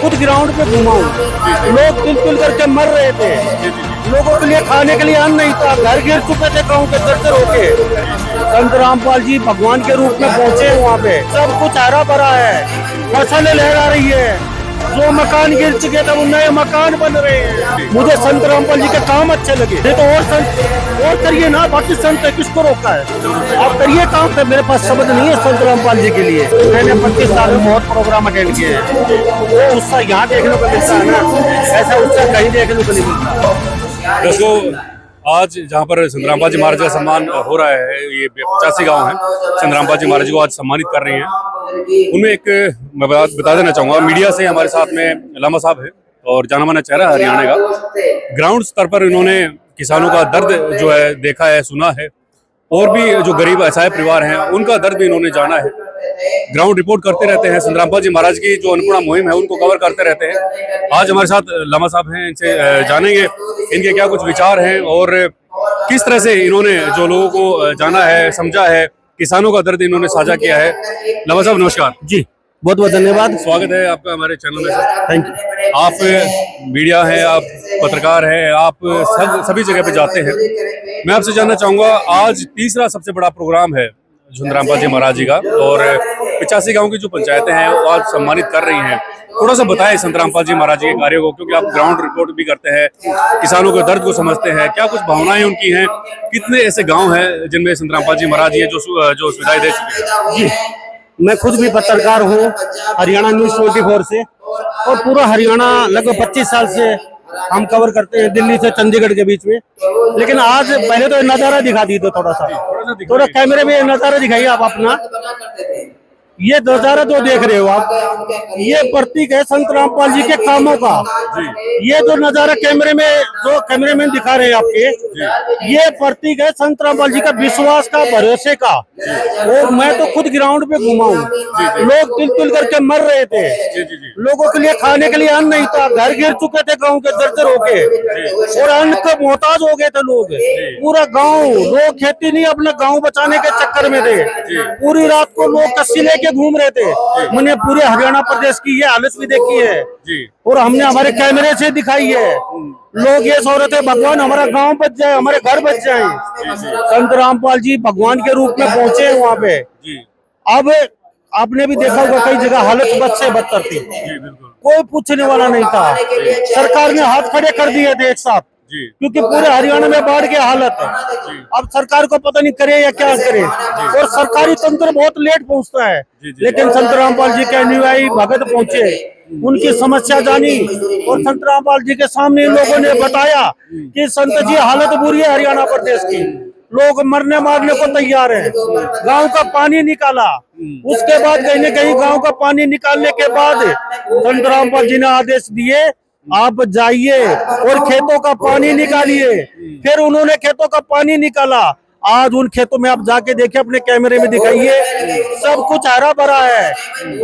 खुद ग्राउंड पे घुमा हूँ। लोग तिल करके मर रहे थे, लोगों के लिए खाने के लिए अन्न नहीं था, घर गिर चुके थे गाँव के दर होके। संत रामपाल जी भगवान के रूप में पहुंचे वहाँ पे, सब कुछ हरा भरा है, फसलें लहरा रही है, जो मकान गिर चुके थे वो नए मकान बन रहे हैं। मुझे संत रामपाल जी के काम अच्छे लगे, नहीं तो और करिए ना, बाकी संत किसको रोका है, आप करिए काम। तो मेरे पास शब्द नहीं है संत रामपाल जी के लिए। मैंने 25 साल में बहुत प्रोग्राम अटेंड किए हैं, वो उत्साह यहाँ देखने को मिलता है ना, ऐसा उत्साह कहीं देखने को नहीं मिलता। दोस्तों, आज जहाँ पर संत रामपाल जी महाराज का सम्मान हो रहा है, ये 85 गांव हैं संत रामपाल जी महाराज को आज सम्मानित कर रहे हैं। उनमें एक मैं बात बता देना चाहूँगा, मीडिया से हमारे साथ में लामा साहब है और जाना माना चेहरा हरियाणा का। ग्राउंड स्तर पर इन्होंने किसानों का दर्द जो है देखा है, सुना है, और भी जो गरीब असहाय परिवार हैं उनका दर्द भी इन्होंने जाना है। ग्राउंड रिपोर्ट करते रहते हैं, संत रामपाल जी महाराज की जो अन्नपूर्णा मुहिम है उनको कवर करते रहते हैं। आज हमारे साथ लामा साहब हैं, इनसे जानेंगे इनके क्या कुछ विचार हैं और किस तरह से इन्होंने जो लोगों को जाना है, समझा है, किसानों का दर्द इन्होंने साझा किया है। लामा साहब नमस्कार जी, बहुत बहुत धन्यवाद, स्वागत है आपका हमारे चैनल में सर। Thank you. आप मीडिया हैं, आप पत्रकार हैं, आप सभी जगह पे जाते हैं। मैं आपसे जानना चाहूँगा, आज तीसरा सबसे बड़ा प्रोग्राम है संत रामपाल जी महाराज जी का, और 85 गांव की जो पंचायतें हैं वो आज सम्मानित कर रही हैं। थोड़ा सा बताएं संत रामपाल जी महाराज जी के कार्यों को, क्योंकि आप ग्राउंड रिपोर्ट भी करते हैं, किसानों के दर्द को समझते हैं, क्या कुछ भावनाएं उनकी हैं, कितने ऐसे गांव हैं जिनमें संत रामपाल जी महाराज जी जो सुविधाएं दे चुके हैं। जी, मैं खुद भी पत्रकार हूँ हरियाणा न्यूज़ 24 से, और पूरा हरियाणा लगभग 25 साल से हम कवर करते हैं, दिल्ली से चंडीगढ़ के बीच में। लेकिन आज पहले तो नज़ारा दिखा दी दो, थोड़ा कैमरे में नज़ारा दिखाइए आप अपना। ये नज़ारा जो देख रहे हो आप, ये प्रतीक है संत रामपाल जी के कामों का। ये जो नज़ारा कैमरे में जो कैमरेमैन दिखा रहे हैं आपके, ये प्रतीक है संत रामपाल जी का विश्वास का, भरोसे का। और मैं तो खुद ग्राउंड पे घुमा हूँ, लोग तिल करके मर रहे थे, लोगों के लिए खाने के लिए अन्न नहीं था, घर गिर चुके थे गाँव के दर होके, और अन्न को मोहताज हो गए थे लोग। पूरा गाँव, लोग खेती नहीं अपना गाँव बचाने के चक्कर में थे, पूरी रात को लोग कस्सी लेके घूम रहे थे। मैंने पूरे हरियाणा प्रदेश की ये हालत भी देखी है, और हमने हमारे कैमरे से दिखाई है। लोग ये सोच रहे थे भगवान हमारा गांव बच जाए, हमारे घर बच जाए। संत रामपाल जी भगवान के रूप में पहुंचे वहाँ पे। अब आपने भी देखा होगा कई जगह हालत बद से बदतर थी, कोई पूछने वाला नहीं था। सरकार ने हाथ खड़े कर दिए थे एक साथ, क्योंकि पूरे हरियाणा में बाढ़ की हालत है। अब सरकार को पता नहीं करे या क्या करे, और सरकारी तंत्र बहुत लेट पहुंचता है। लेकिन संत रामपाल जी के अनुयायी भगत पहुंचे, उनकी समस्या जानी, और संत रामपाल जी के सामने इन लोगों ने बताया कि संत जी हालत बुरी है हरियाणा प्रदेश की, लोग मरने मारने को तैयार हैं। गांव का पानी निकाला, उसके बाद कहीं न कहीं गांव का पानी निकालने के बाद संत रामपाल जी ने आदेश दिए, आप जाइए और खेतों का पानी निकालिए। फिर उन्होंने खेतों का पानी निकाला। आज उन खेतों में आप जाके देखिए, अपने कैमरे में दिखाइए, सब कुछ हरा भरा है,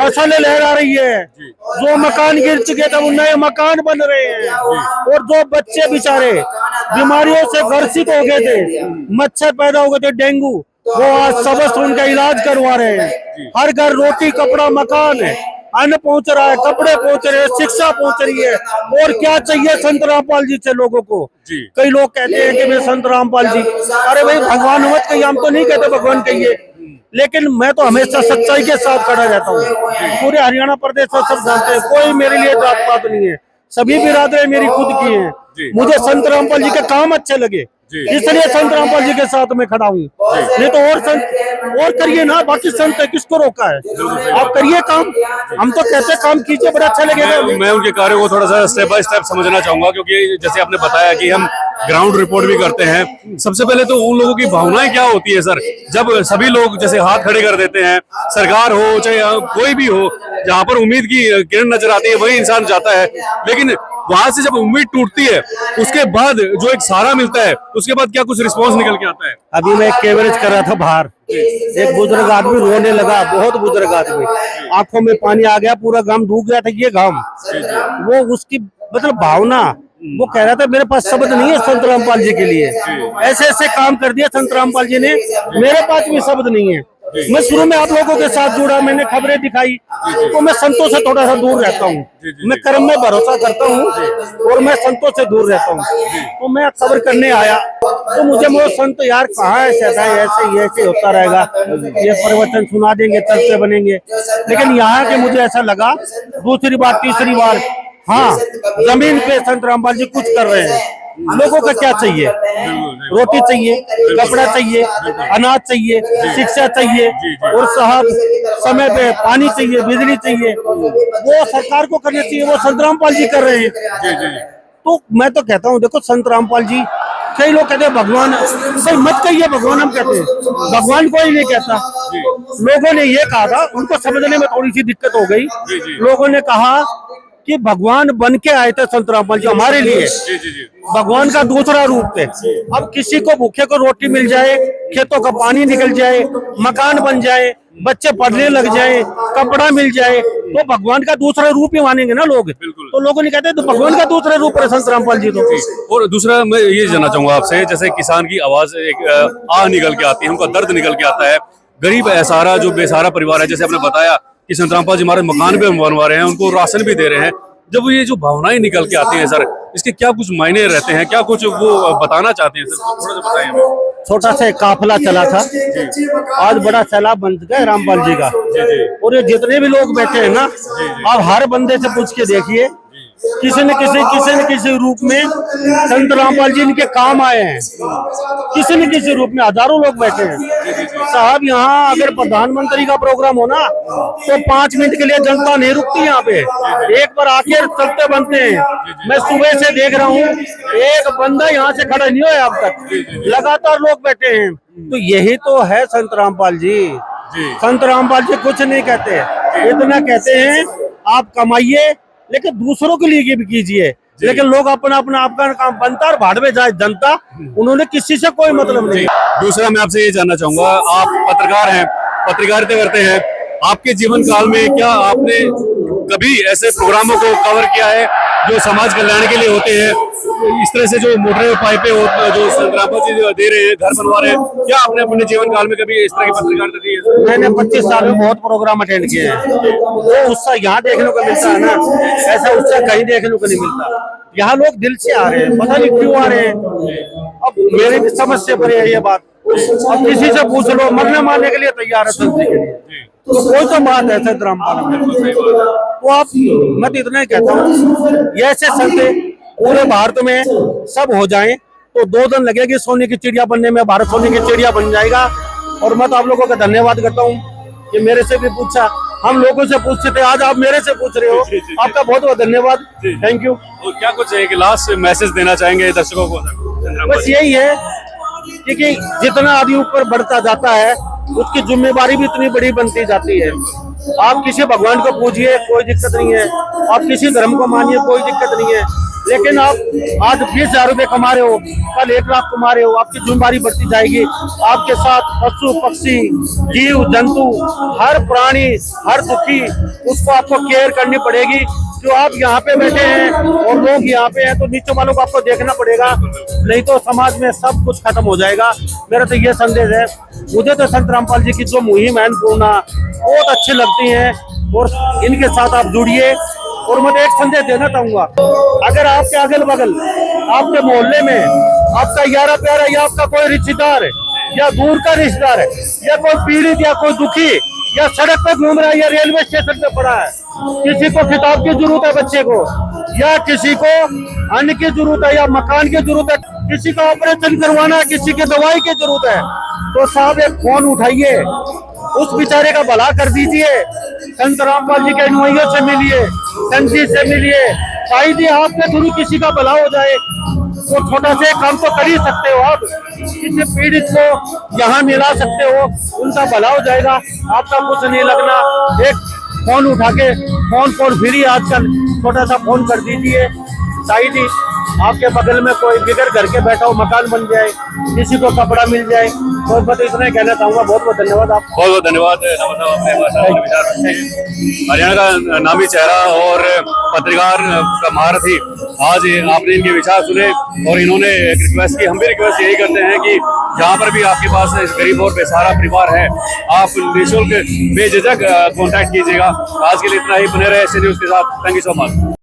फसलें लहरा रही है, जो मकान गिर चुके थे वो नए मकान बन रहे हैं, और जो बच्चे बेचारे बीमारियों से ग्रसित हो गए थे, मच्छर पैदा हो गए थे, डेंगू, वो आज सबसे उनका इलाज करवा रहे हैं। हर घर रोटी कपड़ा मकान है, अन्न पहुंच रहा है, कपड़े पहुंच रहे हैं, शिक्षा पहुंच रही है। और क्या चाहिए संत रामपाल जी से लोगों को। कई लोग कहते हैं कि मैं संत रामपाल जी, अरे भाई भगवान मत कहिए, हम तो नहीं कहते भगवान कहिए, लेकिन मैं तो हमेशा सच्चाई के साथ खड़ा रहता हूँ। पूरे हरियाणा प्रदेश में सब जानते हैं, कोई मेरे लिए जात पात नहीं है, सभी बिरादरें मेरी खुद की हैं। मुझे संत रामपाल जी के काम अच्छे लगे, इसलिए संत रामपाल जी के साथ में खड़ा हूँ। नहीं तो और करिए ना, बाकी संत किसको रोका है, आप करिए काम। हम तो कहते काम कीजिए, बड़ा अच्छा लगेगा। मैं उनके कार्यों को थोड़ा सा स्टेप बाय स्टेप समझना चाहूंगा, क्योंकि जैसे आपने बताया कि हम ग्राउंड रिपोर्ट भी करते हैं। सबसे पहले तो उन लोगों की भावनाएं क्या होती है सर, जब सभी लोग जैसे हाथ खड़े कर देते हैं, सरकार हो चाहे कोई भी हो, जहाँ पर उम्मीद की किरण नजर आती है वही इंसान जाता है, लेकिन वहां से जब उम्मीद टूटती है उसके बाद जो एक सहारा मिलता है, उसके बाद क्या कुछ रिस्पॉन्स निकल के आता है। अभी मैं कवरेज कर रहा था बाहर, एक बुजुर्ग आदमी रोने लगा, बहुत बुजुर्ग आदमी, आंखों में पानी आ गया, पूरा गांव डूब गया था। ये गांव, वो उसकी मतलब भावना, वो कह रहा था मेरे पास शब्द नहीं है संत रामपाल जी के लिए, ऐसे ऐसे काम कर दिया संत रामपाल जी ने, मेरे पास भी शब्द नहीं है। मैं शुरू में आप लोगों के साथ जुड़ा, मैंने खबरें दिखाई, तो मैं संतों से थोड़ा सा दूर रहता हूँ। मैं कर्म में भरोसा करता हूँ और मैं संतों से दूर रहता हूँ। तो मैं खबर करने आया तो मुझे वो संत यार कहाँ है, ऐसे होता रहेगा, ये प्रवचन सुना देंगे, चर्चे बनेंगे। लेकिन यहाँ के मुझे ऐसा लगा, दूसरी बार तीसरी बार, हाँ जमीन पे संत रामपाल जी कुछ कर रहे हैं। लोगों का क्या चाहिए? रोटी चाहिए, कपड़ा चाहिए, अनाज चाहिए, शिक्षा चाहिए, और साहब समय पे पानी चाहिए, बिजली चाहिए, वो सरकार को करना चाहिए, वो संत रामपाल जी कर रहे हैं। तो मैं तो कहता हूँ देखो संत रामपाल जी, कई लोग कहते हैं भगवान, भाई मत कहिए भगवान, हम कहते हैं भगवान कोई नहीं कहता। लोगों ने ये कहा था, उनको समझने में थोड़ी सी दिक्कत हो गई। लोगों ने कहा कि भगवान बन के आए थे संत रामपाल जी हमारे लिए, भगवान का दूसरा रूप थे। अब किसी को भूखे को रोटी मिल जाए, खेतों का पानी निकल जाए, मकान बन जाए, बच्चे पढ़ने लग जाए, कपड़ा मिल जाए, तो भगवान का दूसरा रूप ही मानेंगे ना लोग। तो लोगों ने कहते हैं तो भगवान का दूसरा रूप है संत रामपाल जी। तो और दूसरा मैं ये जानना चाहूंगा आपसे, जैसे किसान की आवाज एक आह निकल के आती है, उनका दर्द निकल के आता है, गरीब असहारा जो बेसहारा परिवार है, जैसे आपने बताया कि संत रामपाल जी हमारे मकान पे बनवा रहे हैं, उनको राशन भी दे रहे हैं, जब ये जो भावनाएं निकल के आती हैं सर, इसके क्या कुछ मायने रहते हैं, क्या कुछ वो बताना चाहते हैं सर, थोड़ा सा बताएं हमें। छोटा सा काफिला चला था, आज बड़ा सैलाब बन गया रामपाल जी का। और ये जितने भी लोग बैठे हैं ना, आप हर बंदे से पूछ के देखिए, किसी न किसी रूप में संत रामपाल जी इनके काम आए हैं, किसी न किसी रूप में। हजारों लोग बैठे हैं साहब। यहाँ अगर प्रधानमंत्री का प्रोग्राम हो ना, तो 5 मिनट के लिए जनता नहीं रुकती यहाँ पे, एक बार आके चलते बनते हैं। मैं सुबह से देख रहा हूँ, एक बंदा यहाँ से खड़ा नहीं हुआ अब तक, लगातार लोग बैठे हैं। तो यही तो है संत रामपाल जी। संत रामपाल जी कुछ नहीं कहते, इतना कहते हैं आप कमाइए लेकिन दूसरों के लिए भी कीजिए। लेकिन लोग अपना आपका काम बनता और भाड़ में जाए जनता, उन्होंने किसी से कोई मतलब नहीं। दूसरा मैं आपसे ये जानना चाहूंगा, आप पत्रकार हैं, पत्रकारिता करते हैं, आपके जीवन काल में क्या आपने कभी ऐसे प्रोग्रामों को कवर किया है जो समाज कल्याण के लिए होते हैं? इस तरह से जो मोटर पाइपें जो संत रामपाल जी दे रहे हैं, घर बनवा रहे हैं, क्या आपने अपने जीवन काल में कभी इस तरह की पत्रकारिता की है? मैंने 25 साल में बहुत प्रोग्राम अटेंड किए हैं। वो उत्साह यहाँ देखने को मिलता है ना, ऐसा उत्साह कहीं देखने को नहीं मिलता। यहाँ लोग दिल से आ रहे हैं, पता नहीं क्यों आ रहे हैं। अब मेरी भी समझ से परे है ये बात। अब किसी से पूछ लो, मरने मारने के लिए तैयार है संत के लिए, तो कोई तो बात है संत रामपाल। तो आप, मैं तो इतना ही कहता हूँ, ये ऐसे संत पूरे भारत में सब हो जाएं तो 2 दिन लगेगी सोने की चिड़िया बनने में, भारत सोने की चिड़िया बन जाएगा। और मैं तो आप लोगों का धन्यवाद करता हूँ कि मेरे से भी पूछा, हम लोगों से पूछते थे, आज आप मेरे से पूछ रहे हो, आपका बहुत बहुत धन्यवाद, थैंक यू। और क्या कुछ एक लास्ट मैसेज देना चाहेंगे दर्शकों को? बस यही है कि जितना आदमी ऊपर बढ़ता जाता है, उसकी जिम्मेवारी भी इतनी बड़ी बनती जाती है। आप किसी भगवान को पूजिए, कोई दिक्कत नहीं है, आप किसी धर्म को मानिए, कोई दिक्कत नहीं है, लेकिन आप आज 20,000 रुपए कमा रहे हो, कल 1 लाख कमा रहे हो, आपकी जिम्मेदारी बढ़ती जाएगी। आपके साथ पशु पक्षी जीव जंतु, हर प्राणी, हर दुखी, उसको आपको केयर करनी पड़ेगी। जो आप यहाँ पे बैठे हैं और लोग यहाँ पे हैं, तो नीचे वालों को आपको देखना पड़ेगा, नहीं तो समाज में सब कुछ खत्म हो जाएगा। मेरा तो ये संदेश है। मुझे तो संत रामपाल जी की जो मुहिम है पूर्णा बहुत अच्छी लगती है, और इनके साथ आप जुड़िए। और मैं एक संदेश देना चाहूंगा, अगर आपके अगल बगल, आपके मोहल्ले में आपका यारा प्यारा या आपका कोई रिश्तेदार है, या दूर का रिश्तेदार है, या कोई पीड़ित या कोई दुखी, या सड़क पे घूम रहा है, या रेलवे स्टेशन पे पड़ा है, किसी को किताब की जरूरत है बच्चे को, या किसी को अन्न की जरूरत है, या मकान की जरूरत है, किसी का ऑपरेशन करवाना है, किसी की दवाई की जरूरत है, तो साहब एक फोन उठाइए, उस बेचारे का भला कर दीजिए। संत रामपाल जी के अनुयायियों से मिलिए, संत जी से मिलिए, शायद ही आपके थ्रू किसी का भला हो जाए। वो छोटा से काम तो कर ही सकते हो आप, किसी पीड़ित को यहाँ मिला सकते हो, उनका भला हो जाएगा, आपका कुछ नहीं लगना। एक फोन उठा के, फोन फ्री आजकल, छोटा सा फोन कर दीजिए, शायद ही आपके बगल में कोई बिगड़ करके बैठा हो मकान बन जाए, किसी को कपड़ा मिल जाए, तो बस इतना ही कहना चाहूंगा। बहुत बहुत धन्यवाद आप। बहुत बहुत धन्यवाद नवाब साहब, आपने हमारे साथ विचार रखे हैं। हरियाणा का नामी चेहरा और पत्रकार का महारथी, आज आपने इनके विचार सुने और इन्होंने एक रिक्वेस्ट की। हम भी रिक्वेस्ट यही करते हैं कि जहाँ पर भी आपके पास गरीब और बेसहारा परिवार है, आप निःशुल्क बेझिझक कॉन्टैक्ट कीजिएगा। आज के लिए इतना ही, बने रहे ऐसे न्यूज़ के साथ। Thank you so much.